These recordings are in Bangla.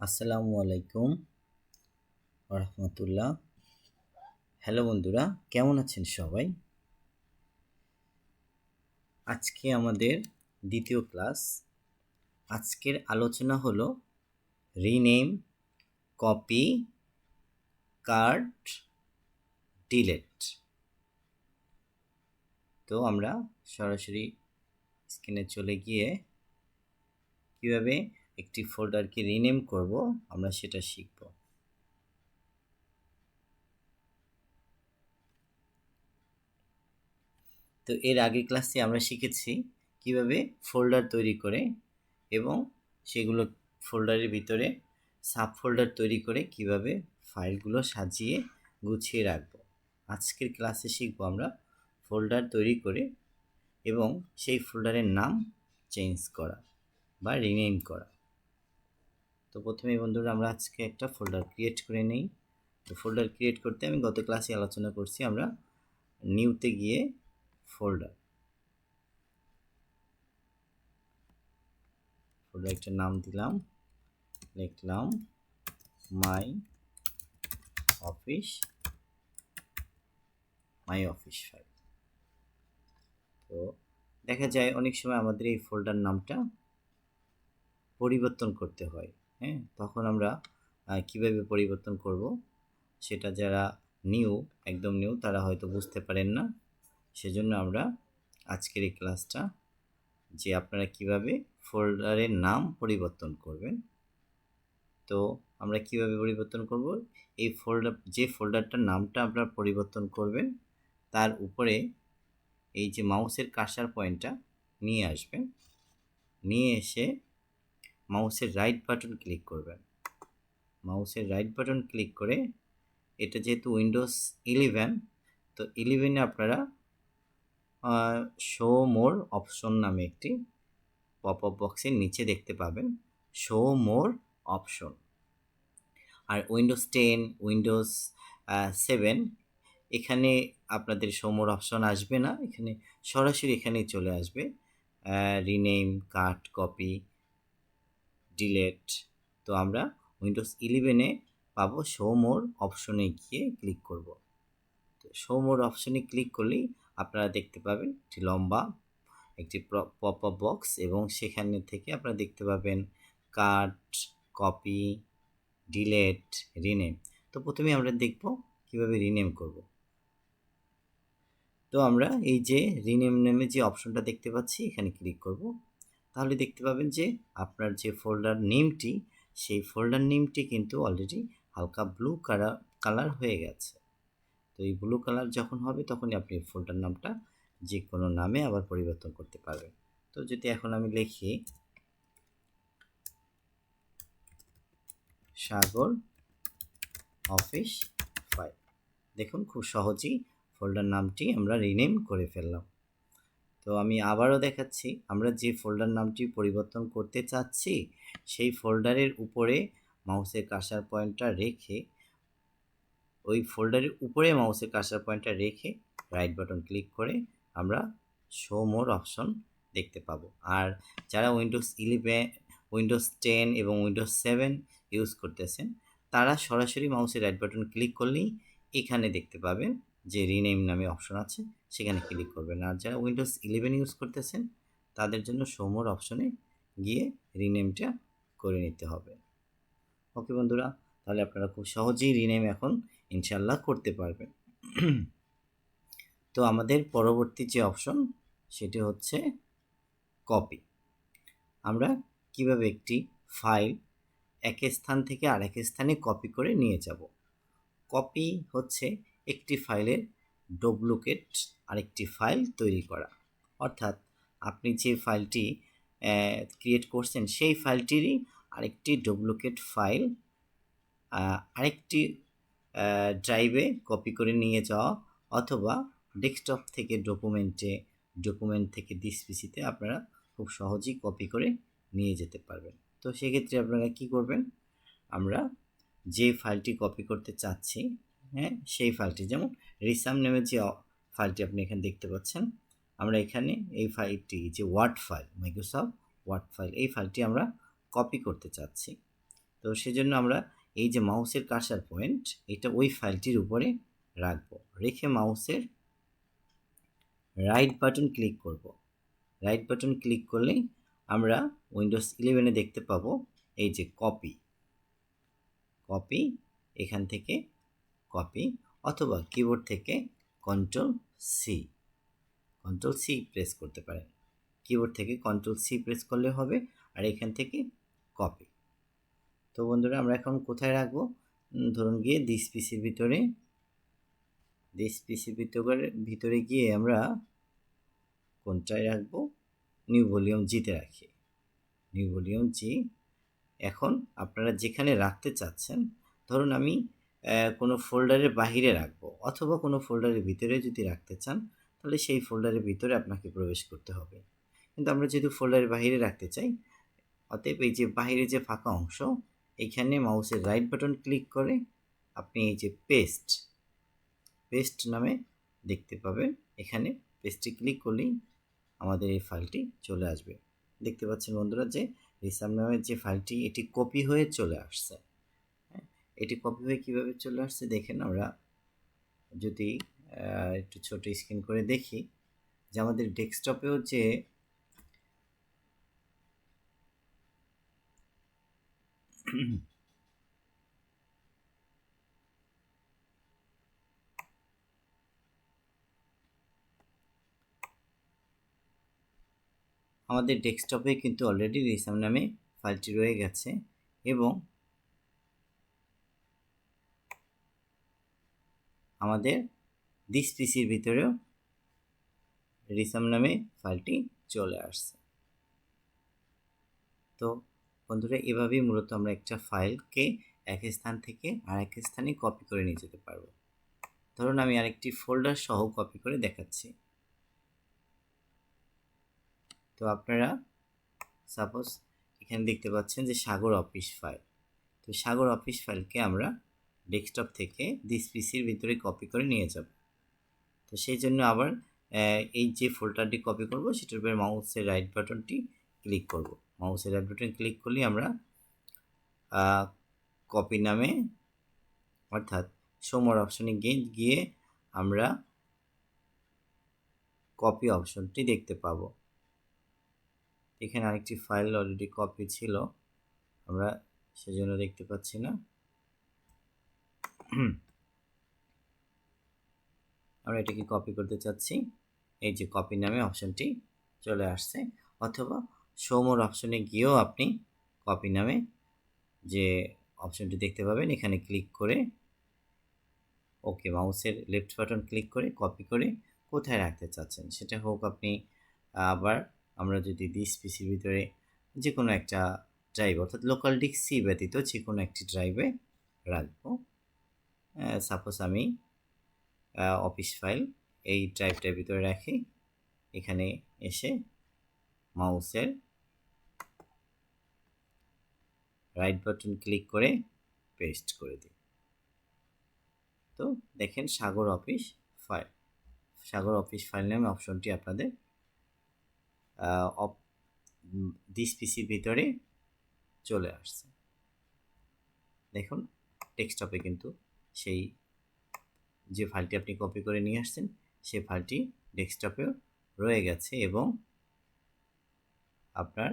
আসসালামু আলাইকুম রহমতুল্লাহ। হ্যালো বন্ধুরা, কেমন আছেন সবাই? আজকে আমাদের দ্বিতীয় ক্লাস। আজকের আলোচনা হলো রিনেম, কপি, কাট, ডিলেট। তো আমরা সরাসরি স্ক্রিনে চলে গিয়ে কিভাবে একটি ফোল্ডারকে রিনেম করব আমরা সেটা শিখব। তো এর আগের ক্লাসে আমরা শিখেছি কিভাবে ফোল্ডার তৈরি করে এবং সেগুলো ফোল্ডারের ভিতরে সাব ফোল্ডার তৈরি করে কিভাবে ফাইলগুলো সাজিয়ে গুছিয়ে রাখব। আজকের ক্লাসে শিখব আমরা ফোল্ডার তৈরি করে এবং সেই ফোল্ডারের নাম চেঞ্জ করা বা রিনেম করা। তো প্রথমে বন্ধুরা আমরা আজকে একটা ফোল্ডার ক্রিয়েট করে নিই। তো ফোল্ডার ক্রিয়েট করতে আমি গত ক্লাসে আলোচনা করছি, আমরা নিউতে গিয়ে ফোল্ডার একটা নাম দিলাম, লিখলাম মাই অফিস ফাইল। তো দেখা যায় অনেক সময় আমাদের এই ফোল্ডার নামটা পরিবর্তন করতে হয়। তখন আমরা কিভাবে পরিবর্তন করব সেটা যারা একদম নিউ তারা হয়তো বুঝতে পারেন না। সেজন্য আমরা আজকের এই ক্লাসটা যে আপনারা কিভাবে ফোল্ডারের নাম পরিবর্তন করবেন। তো আমরা কিভাবে পরিবর্তন করব, এই যে ফোল্ডারটার নামটা আপনারা পরিবর্তন করবেন তার উপরে এই যে মাউসের কার্সার পয়েন্টটা নিয়ে আসবেন, নিয়ে এসে মাউসের রাইট বাটন ক্লিক করবেন। মাউসের রাইট বাটন ক্লিক করে এটা যেহেতু উইন্ডোজ 11, তো 11-এ আপনারা শো মোর অপশন নামে একটি পপ আপ বক্সের নিচে দেখতে পাবেন শো মোর অপশন। আর উইন্ডোজ 10, উইন্ডোজ 7 এখানে আপনাদের শো মোর অপশন আসবে না, এখানে সরাসরি এখানেই চলে আসবে রিনেম, কাট, কপি, ডিলেট। তো আমরা উইন্ডোজ 11-এ পাবো শো মোর অপশনে গিয়ে ক্লিক করব। তো শো মোর অপশনে ক্লিক করলেই আপনারা দেখতে পাবেন একটি লম্বা একটি পপ আপ বক্স এবং সেখানে থেকে আপনারা দেখতে পাবেন কাট, কপি, ডিলেট, রিনেম। তো প্রথমে আমরা দেখব কিভাবে রিনেম করব। তো আমরা এই যে রিনেম নামে যে অপশনটা দেখতে পাচ্ছি এখানে ক্লিক করব। তাহলে দেখতে পাবেন যে আপনার যে ফোল্ডার নেমটি, সেই ফোল্ডার নেমটি কিন্তু অলরেডি হালকা ব্লু কালার হয়ে গেছে। তো এই ব্লু কালার যখন হবে তখনই আপনি ফোল্ডার নামটা যে কোনো নামে আবার পরিবর্তন করতে পারবেন। তো যদি এখন আমি লিখি সাগর অফিস ফাইল, দেখুন খুব সহজেই ফোল্ডার নামটি আমরা রিনেম করে ফেললাম। তো আমি আবারও দেখাচ্ছি, আমরা যে ফোল্ডার নামটি পরিবর্তন করতে চাচ্ছি সেই ফোল্ডারের উপরে মাউসের কার্সার পয়েন্টটা রেখে ওই ফোল্ডারের উপরে মাউসের কার্সার পয়েন্টটা রেখে রাইট বাটন ক্লিক করে আমরা শো মোর অপশন দেখতে পাবো। আর যারা উইন্ডোজ 11, উইন্ডোজ 10 এবং উইন্ডোজ 7 ইউজ করতেছেন তারা সরাসরি মাউসের রাইট বাটন ক্লিক করলেই এখানে দেখতে পাবেন যে রিনেম নামে অপশন আছে, সেখানে ক্লিক করবেন। আর যারা উইন্ডোজ 11 ইউজ করতেছেন তাদের জন্য শো মোর অপশনে গিয়ে রিনেমটা করে নিতে হবে। ওকে বন্ধুরা, তাহলে আপনারা খুব সহজেই রিনেম এখন ইনশাল্লাহ করতে পারবেন। তো আমাদের পরবর্তী যে অপশন সেটি হচ্ছে কপি। আমরা কিভাবে একটি ফাইল এক স্থান থেকে আরেক স্থানে কপি করে নিয়ে যাব। কপি হচ্ছে একটি ফাইলের ডুপ্লিকেট আরেকটি ফাইল তৈরি করা, অর্থাৎ আপনি যে ফাইলটি ক্রিয়েট করছেন সেই ফাইলটিরই আরেকটি ডুপ্লিকেট ফাইল আরেকটি ড্রাইভে কপি করে নিয়ে যাওয়া, অথবা ডেস্কটপ থেকে ডকুমেন্ট থেকে ডিসপিসিতে আপনারা খুব সহজেই কপি করে নিয়ে যেতে পারবেন। তো সেক্ষেত্রে আপনারা কি করবেন, আমরা যে ফাইলটি কপি করতে চাচ্ছি সেই ফাইলটি, যেমন রিসাম নামের যে ফাইলটি আপনি এখানে দেখতে পাচ্ছেন, আমরা এখানে এই ফাইলটি যে word file, Microsoft word file, এই ফাইলটি আমরা কপি করতে চাচ্ছি। তো সেজন্য আমরা এই যে মাউসের কার্সার পয়েন্ট এটা ওই ফাইলটির উপরে রাখবো, রেখে মাউসের রাইট বাটন ক্লিক করব। রাইট বাটন ক্লিক করলেই আমরা উইন্ডোজ 11-এ দেখতে পাবো এই যে কপি, এখান থেকে কপি, অথবা কিবোর্ড থেকে কন্ট্রোল সি প্রেস করতে পারেন। কিবোর্ড থেকে কন্ট্রোল সি প্রেস করলে হবে, আর এখান থেকে কপি। তো বন্ধুরা আমরা এখন কোথায় রাখবো? ধরুন গিয়ে দিস পিসির ভিতরে গিয়ে আমরা কোনটায় রাখবো? নিউ ভলিউম জিতে রাখি, নিউ ভলিউম জি। এখন আপনারা যেখানে রাখতে চাচ্ছেন, ধরুন আমি কোনো ফোল্ডারের বাহিরে রাখবো, অথবা কোনো ফোল্ডারের ভিতরে যদি রাখতে চান, তাহলে সেই ফোল্ডারের ভিতরে আপনাকে প্রবেশ করতে হবে। কিন্তু আমরা যেহেতু ফোল্ডারের বাহিরে রাখতে চাই, অতএব এই যে বাহিরে যে ফাঁকা অংশ, এইখানে মাউসের রাইট বাটন ক্লিক করে আপনি এই যে পেস্ট নামে দেখতে পাবেন, এখানে পেস্টে ক্লিক করলেই আমাদের এই ফাইলটি চলে আসবে। দেখতে পাচ্ছেন বন্ধুরা যে রিসাম নামের যে ফাইলটি, এটি কপি হয়ে চলে আসছে। হ্যাঁ, এটি কপি হয়ে কীভাবে চলে আসছে দেখেন, আমরা যদি একটু ছোট স্ক্রিন করে দেখি যে আমাদের ডেস্কটপেও যে আমাদের ডেস্কটপে কিন্তু অলরেডি রিসাম নামে ফাইলটি রয়ে গেছে, এবং আমাদের দিস পিসির ভিতরেও রিসাম নামে ফাইলটি চলে আসছে। তো বন্ধুরা এভাবেই মূলত আমরা একটা ফাইলকে এক স্থান থেকে আরেক স্থানে কপি করে নিয়ে যেতে পারবো। ধরুন আমি আরেকটি ফোল্ডার সহ কপি করে দেখাচ্ছি। তো আপনারা সাপোজ এখানে দেখতে পাচ্ছেন যে সাগর অফিস ফাইল। তো সাগর অফিস ফাইলকে আমরা ডেস্কটপ থেকে দিস পিসির ভিতরে কপি করে নিয়ে যাব। তো সেই জন্য আবার এই যে ফোল্ডারটি কপি করব সেটার উপরে মাউসের রাইট বাটনটি ক্লিক করব। মাউসের রাইট বাটন ক্লিক করলে আমরা কপি নামে, অর্থাৎ শো অপশনে গিয়ে আমরা কপি অপশনটি দেখতে পাবো। এখানে আরেকটি ফাইল অলরেডি কপি ছিল, আমরা সেজন্য দেখতে পাচ্ছি না। আমরা এটাকে কপি করতে চাচ্ছি, এই যে কপি নামে অপশনটি চলে আসছে। অথবা শো অপশনে গিয়েও আপনি কপি নামে যে অপশনটি দেখতে পাবেন, এখানে ক্লিক করে ওকে মাউসের লেফট বাটন ক্লিক করে কপি করে কোথায় রাখতে চাচ্ছেন সেটা হোক, আপনি আবার আমরা যদি দিস পিসির ভিতরে যে কোনো একটা ড্রাইভ, অর্থাৎ লোকাল ডিস্ক সি ব্যতীত যে কোনো একটি ড্রাইভে রাখবো। সাপোজ আমি অফিস ফাইল এই ড্রাইভটার ভিতরে রাখি, এখানে এসে মাউসের রাইট বাটন ক্লিক করে পেস্ট করে দিই। তো দেখেন সাগর অফিস ফাইল নামে অপশনটি আপনাদের দিস পিসির ভিতরে চলে আসছে। দেখুন ডেস্কটপে কিন্তু সেই যে ফাইলটি আপনি কপি করে নিয়ে আসছেন সেই ফাইলটি ডেস্কটপেও রয়ে গেছে, এবং আপনার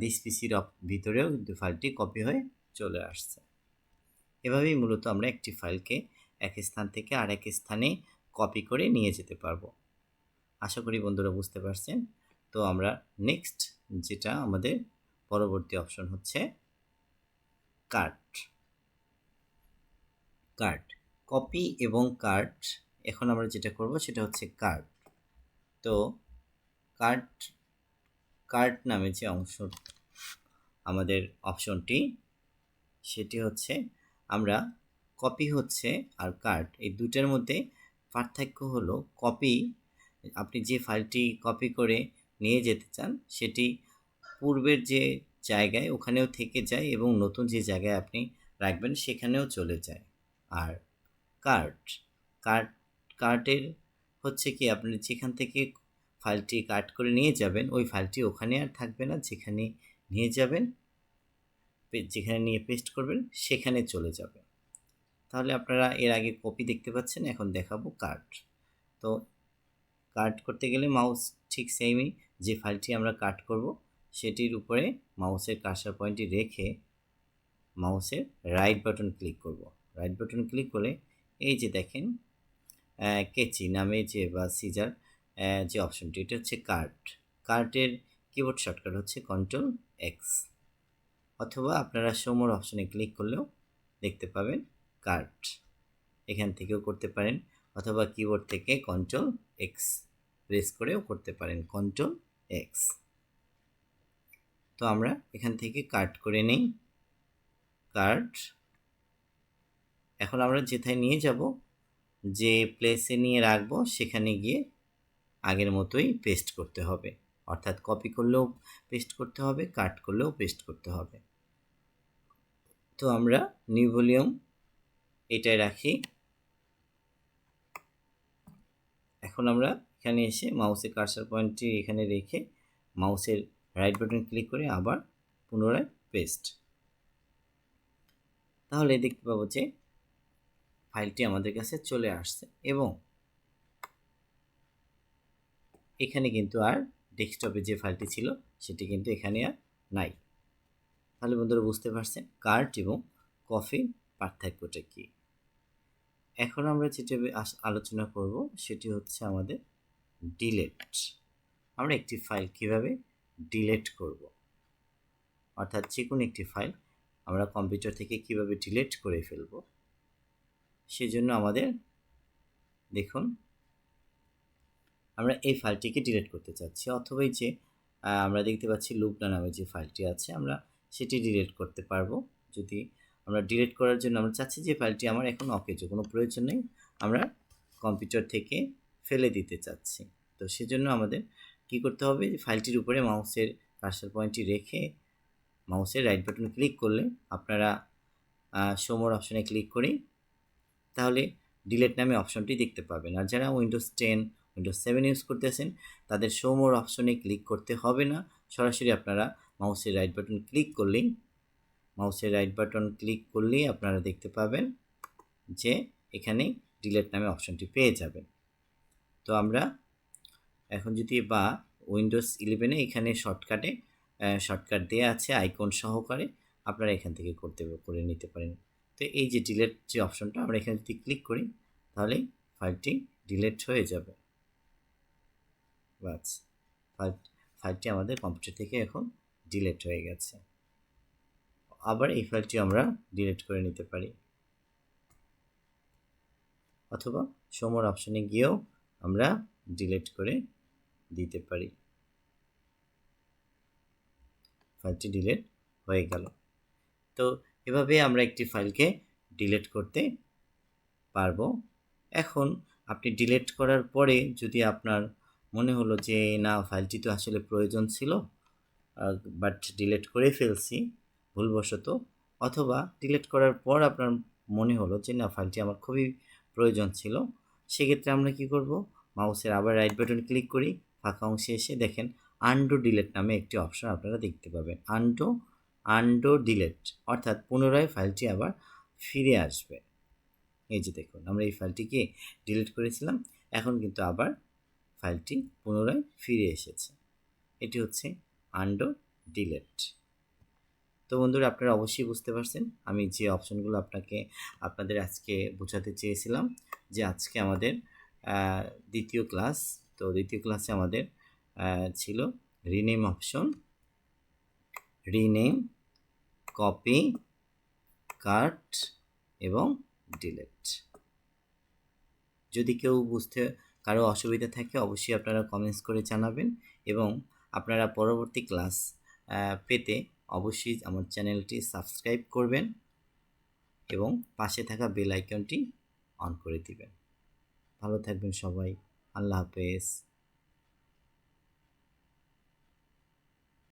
দিস পিসির ভিতরেও কিন্তু ফাইলটি কপি হয়ে চলে আসছে। এভাবেই মূলত আমরা একটি ফাইলকে এক স্থান থেকে আরেক স্থানে কপি করে নিয়ে যেতে পারবো। আশা করি বন্ধুরা বুঝতে পারছেন। তো আমরা নেক্সট যেটা আমাদের পরবর্তী অপশন হচ্ছে কার্ট, কপি এবং কার্ট। এখন আমরা যেটা করব সেটা হচ্ছে কার্ট। তো কার্ট নামে যে অংশ আমাদের অপশনটি, সেটি হচ্ছে আমরা কপি হচ্ছে আর কার্ট এই দুটার মধ্যে পার্থক্য হলো, কপি আপনি যে ফাইলটি কপি করে নিয়ে যেতে চান সেটি পূর্বের যে জায়গায় ওখানেও থেকে যায়, এবং নতুন যে জায়গায় আপনি রাখবেন সেখানেও চলে যায়। আর কার্টের হচ্ছে কি, আপনি যেখান থেকে ফাইলটি কাট করে নিয়ে যাবেন ওই ফাইলটি ওখানে আর থাকবে না, যেখানে নিয়ে যাবেন যেখানে নিয়ে পেস্ট করবেন সেখানে চলে যাবে। তাহলে আপনারা এর আগে কপি দেখতে পাচ্ছেন, এখন দেখাবো কাট। তো কাট করতে গেলে মাউস ঠিক সেমই, যে ফাইলটি আমরা কাট করব সেটির উপরে মাউসের কার্সার পয়েন্টটি রেখে মাউসের রাইট বাটন ক্লিক করব। রাইট বাটন ক্লিক করে এই যে দেখেন কেচি নামে যে বা সিজার যে অপশনটি, এটা হচ্ছে কাট। কার্টের কিবোর্ড শর্টকাট হচ্ছে Ctrl+X, অথবা আপনারা শো মোর অপশনে ক্লিক করলেও দেখতে পাবেন কাট। এখান থেকেও করতে পারেন, অথবা কিবোর্ড থেকে Ctrl+X প্রেস করেও করতে পারেন, Ctrl+X। তো আমরা এখান থেকে কাট করে নেই, কাট। এখন আমরা যেথায় নিয়ে যাব, যে প্লেসে নিয়ে রাখবো সেখানে গিয়ে আগের মতোই পেস্ট করতে হবে, অর্থাৎ কপি করলেও পেস্ট করতে হবে, কাট করলেও পেস্ট করতে হবে। তো আমরা নিউ ভলিউম এটাই রাখি। এখন আমরা এখানে এসে মাউসের কার্সার পয়েন্টটি এখানে রেখে মাউসের রাইট বাটন ক্লিক করে আবার পুনরায় পেস্ট। তাহলে দেখতে পাবো যে ফাইলটি আমাদের কাছে চলে আসছে, এবং এখানে কিন্তু আর ডেস্কটপে যে ফাইলটি ছিল সেটি কিন্তু এখানে আর নাই। তাহলে বন্ধুরা বুঝতে পারছেন কার্ট এবং কপির পার্থক্যটা কি। এখন আমরা যেটা আলোচনা করব সেটি হচ্ছে আমাদের ডিলেট। আমরা একটি ফাইল কিভাবে ডিলেট করব, অর্থাৎ যে কোনো একটি ফাইল আমরা কম্পিউটার থেকে কিভাবে ডিলেট করে ফেলব, সেজন্য আমাদের দেখুন আমরা এই ফাইলটিকে ডিলিট করতে চাচ্ছি, অথবা এই যে আমরা দেখতে পাচ্ছি লুপনা নামে যে ফাইলটি আছে আমরা সেটি ডিলিট করতে পারবো। যদি আমরা ডিলিট করার জন্য আমরা চাচ্ছি যে ফাইলটি আমার এখন অকেজো, কোনো প্রয়োজন নেই, আমরা কম্পিউটার থেকে ফেলে দিতে চাচ্ছি। তো সেজন্য আমাদের কি করতে হবে, ফাইলটির উপরে মাউসের কার্সার পয়েন্টটি রেখে মাউসের রাইট বাটন ক্লিক করলে আপনারা শো মোর অপশনে ক্লিক করেই তাহলে ডিলেট নামে অপশনটি দেখতে পাবেন। আর যারা উইন্ডোজ 10 উইন্ডোজ 7 ইউজ করতেছেন তাদের শো মোর অপশনে ক্লিক করতে হবে না, সরাসরি আপনারা মাউসের রাইট বাটন ক্লিক করলেই আপনারা দেখতে পাবেন যে এখানে ডিলেট নামে অপশনটি পেয়ে যাবেন। তো আমরা এখন যদি বা উইন্ডোজ 11-এ এখানে শর্টকাট দেওয়া আছে আইকন সহকারে, আপনারা এখান থেকে করে নিতে পারেন। তো এই যে ডিলেট যে অপশনটা আমরা এখানে যদি ক্লিক করি তাহলে ফাইলটি ডিলেট হয়ে যাবে। বাস, ফাইলটি আমাদের কম্পিউটার থেকে এখন ডিলেট হয়ে গেছে। আবার এই ফাইলটি আমরা ডিলেট করে নিতে পারি, অথবা শো মোর অপশনে গিয়েও আমরা ডিলেট করে দিতে পারি। ফাইলটি ডিলেট হয়ে গেল। তো এভাবে আমরা একটি ফাইলকে ডিলিট করতে পারবো। এখন আপনি ডিলিট করার পরে যদি আপনার মনে হলো যে না ফাইলটি তো আসলে প্রয়োজন ছিল বাট ডিলিট করে ফেলছি ভুলবশত, অথবা ডিলিট করার পর আপনার মনে হলো যে না ফাইলটি আমার খুবই প্রয়োজন ছিল, সেক্ষেত্রে আমরা কি করব, মাউসের আবার রাইট বাটন ক্লিক করি, ফাঁকা অংশে এসে দেখেন আনডু ডিলিট নামে একটি অপশন আপনারা দেখতে পাবেন। আনডু ডিলিট অর্থাৎ পুনরায় ফাইলটি আবার ফিরে আসবে। এই যে দেখুন আমরা এই ফাইলটিকে ডিলিট করেছিলাম, এখন কিন্তু আবার ফাইলটি পুনরায় ফিরে এসেছে। এটি হচ্ছে আনডু ডিলিট। তো বন্ধুরা আপনারা অবশ্যই বুঝতে পারছেন আমি যে অপশনগুলো আপনাদের আজকে বোঝাতে চেয়েছিলাম, যে আজকে আমাদের দ্বিতীয় ক্লাস। তো দ্বিতীয় ক্লাসে আমাদের ছিল রিনেম অপশন, রিনেম, কপি, কাট এবং ডিলিট। যদি কেউ বুঝতে কারো অসুবিধা থাকে অবশ্যই আপনারা কমেন্টস করে জানাবেন, এবং আপনারা পরবর্তী ক্লাস পেতে অবশ্যই আমার চ্যানেলটি সাবস্ক্রাইব করবেন এবং পাশে থাকা বেল আইকনটি অন করে দিবেন। ভালো থাকবেন সবাই, আল্লাহ হাফেজ।